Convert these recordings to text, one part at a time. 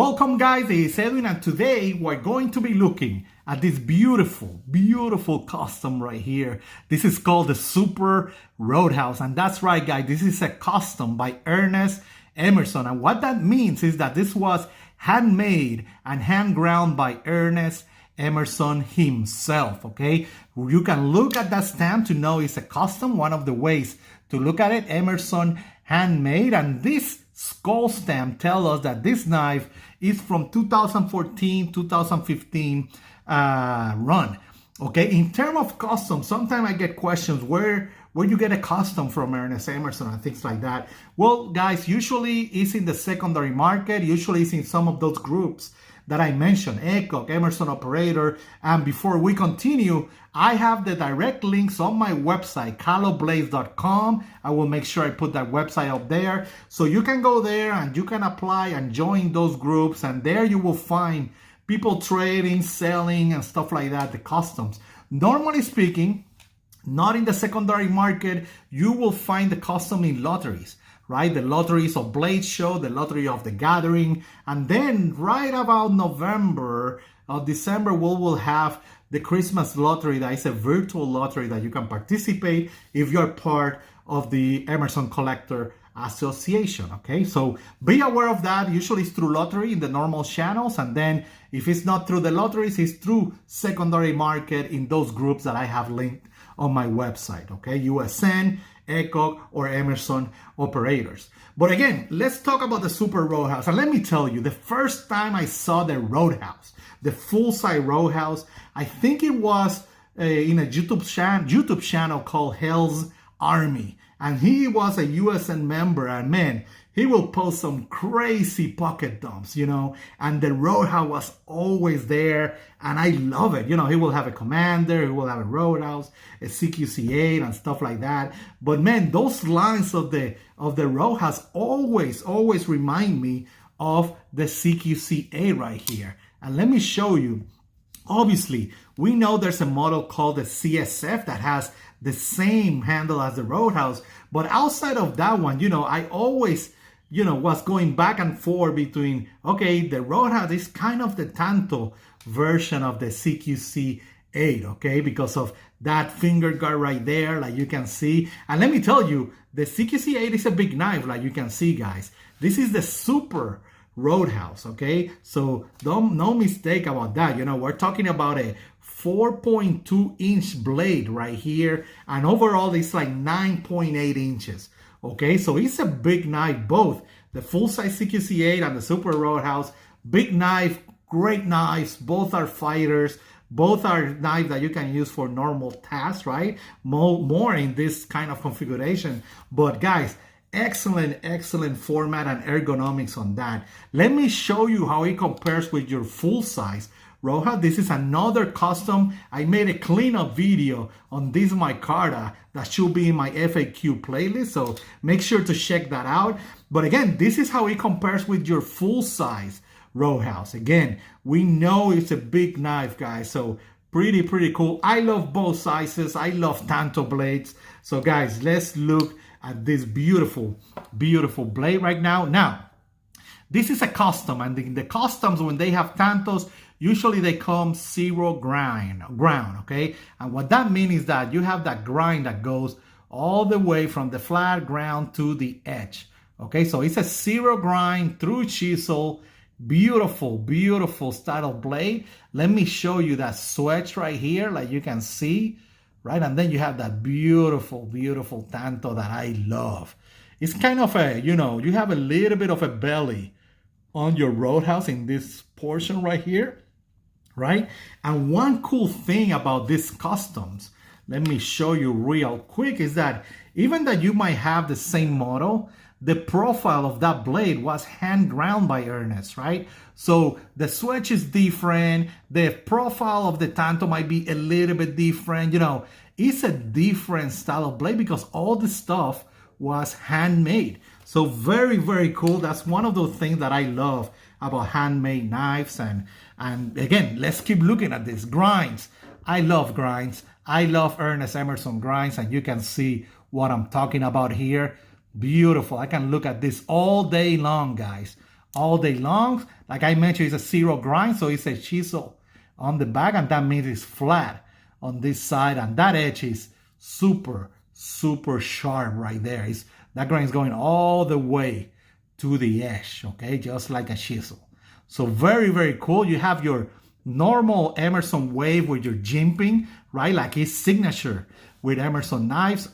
Welcome guys, it's Edwin, and today we're going to be looking at this beautiful custom right here. This is called the Super Roadhouse, and that's right guys, this is a custom by Ernest Emerson. And what that means is that this was handmade and hand ground by Ernest Emerson himself, okay? You can look at that stamp to know it's a custom. One of the ways to look at it, Emerson handmade, and this skull stamp tells us that this knife is from 2014-2015 run. Okay, in terms of custom, sometimes I get questions where you get a custom from Ernest Emerson and things like that. Well, guys, usually it's in the secondary market. Usually it's in some of those groups that I mentioned, ECOG, Emerson Operator. And before we continue, I have the direct links on my website, caloblaze.com. I will make sure I put that website up there. So you can go there and you can apply and join those groups. And there you will find people trading, selling, and stuff like that, the customs. Normally speaking, not in the secondary market, you will find the custom in lotteries, right? The lotteries of Blade Show, the lottery of the Gathering, and then right about November or December, we will have the Christmas lottery. That is a virtual lottery that you can participate if you're part of the Emerson Collector Association, okay? So be aware of that. Usually it's through lottery in the normal channels, and then if it's not through the lotteries, it's through secondary market in those groups that I have linked on my website, okay? USN, ECOG, or Emerson Operators. But again, let's talk about the Super Roadhouse. And let me tell you, the first time I saw the Roadhouse, the full-size Roadhouse, I think it was in a YouTube channel called Hell's Army. And he was a USN member, and man, he will post some crazy pocket dumps, you know, and the Roadhouse was always there, and I love it. You know, he will have a Commander, he will have a Roadhouse, a CQC-8 and stuff like that. But man, those lines of the Roadhouse always remind me of the CQC-8 right here. And let me show you. Obviously, we know there's a model called the CSF that has the same handle as the Roadhouse. But outside of that one, you know, I always, you know, was going back and forth between, okay, the Roadhouse is kind of the Tanto version of the CQC-8, okay, because of that finger guard right there, like you can see. And let me tell you, the CQC-8 is a big knife, like you can see, guys. This is the Super Roadhouse, okay? So no mistake about that. You know, we're talking about a 4.2 inch blade right here, and overall it's like 9.8 inches. Okay, so it's a big knife, both the full-size CQC-8 and the Super Roadhouse. Big knife, great knives. Both are fighters. Both are knives that you can use for normal tasks, right? More in this kind of configuration. But guys, excellent format and ergonomics on that. Let me show you how it compares with your full-size Roadhouse. This is another custom. I made a cleanup video on this micarta that should be in my FAQ playlist, so make sure to check that out. But again, this is how it compares with your full-size Roadhouse. Again, we know it's a big knife, guys, so pretty cool. I love both sizes. I love Tanto blades. So guys, let's look at this beautiful blade right now. Now, this is a custom, and the customs, when they have Tantos, usually they come zero ground, okay? And what that means is that you have that grind that goes all the way from the flat ground to the edge, okay? So it's a zero grind through chisel, beautiful style of blade. Let me show you that switch right here, like you can see, right? And then you have that beautiful Tanto that I love. It's kind of a, you know, you have a little bit of a belly on your Roadhouse in this portion right here, right? And one cool thing about these customs, let me show you real quick, is that even that you might have the same model, the profile of that blade was hand ground by Ernest, right? So the switch is different, the profile of the Tanto might be a little bit different, you know, it's a different style of blade because all the stuff was handmade. So very cool. That's one of those things that I love about handmade knives. And again, let's keep looking at this. Grinds. I love grinds. I love Ernest Emerson grinds, and you can see what I'm talking about here. Beautiful. I can look at this all day long, guys. all day long. Like I mentioned, it's a zero grind, so it's a chisel on the back, and that means it's flat on this side, and that edge is super, super sharp right there. That grind is going all the way to the edge, okay, just like a chisel. So very, very cool. You have your normal Emerson wave with your jimping, right? Like his signature with Emerson knives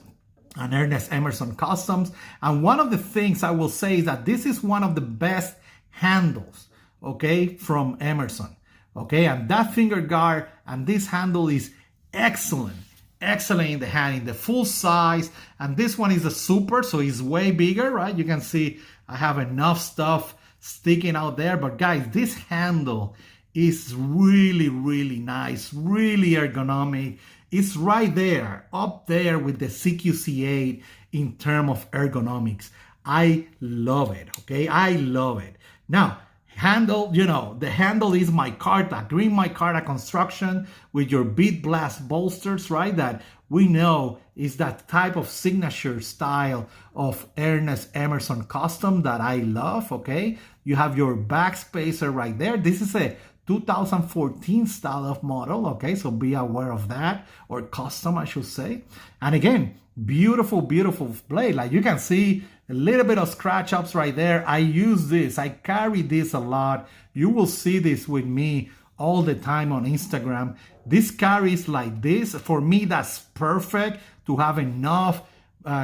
and Ernest Emerson customs. And one of the things I will say is that this is one of the best handles, okay, from Emerson, okay? And that finger guard and this handle is excellent in the hand, in the full size. And this one is a super, so it's way bigger, right? You can see I have enough stuff sticking out there. But guys, this handle is really, really nice, really ergonomic. It's right there, up there with the CQC8 in terms of ergonomics. I love it, okay? I love it. Now, handle, you know, the handle is micarta, green micarta construction with your bead blast bolsters, right? That we know is that type of signature style of Ernest Emerson custom that I love, okay? You have your back spacer right there. This is a 2014 style of model, okay? So be aware of that, or custom, I should say. And again, beautiful, beautiful blade. Like you can see a little bit of scratch ups right there. I use this, I carry this a lot. You will see this with me all the time on Instagram. This carries like this. For me, that's perfect to have enough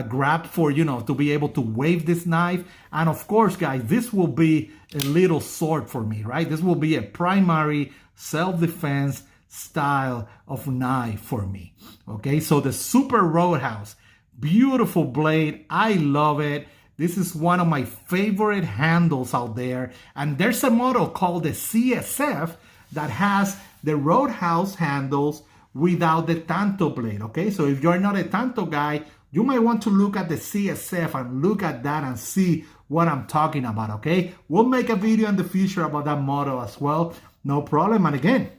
grab for, you know, to be able to wave this knife. And of course, guys, this will be a little sword for me, right? This will be a primary self-defense style of knife for me, okay? So the Super Roadhouse, beautiful blade. I love it. This is one of my favorite handles out there. And there's a model called the CSF that has the Roadhouse handles without the Tanto blade, okay? So if you're not a Tanto guy, you might want to look at the CSF and look at that and see what I'm talking about, okay? We'll make a video in the future about that model as well, no problem. And again,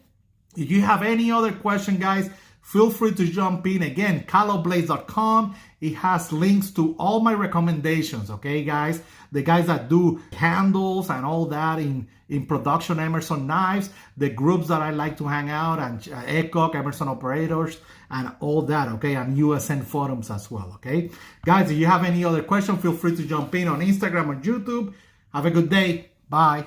if you have any other question, guys, feel free to jump in. Again, caloblades.com. It has links to all my recommendations, okay, guys? The guys that do handles and all that in production Emerson knives, the groups that I like to hang out, and ECOC, Emerson operators, and all that, okay? And USN forums as well, okay? Guys, if you have any other question, feel free to jump in on Instagram or YouTube. Have a good day. Bye.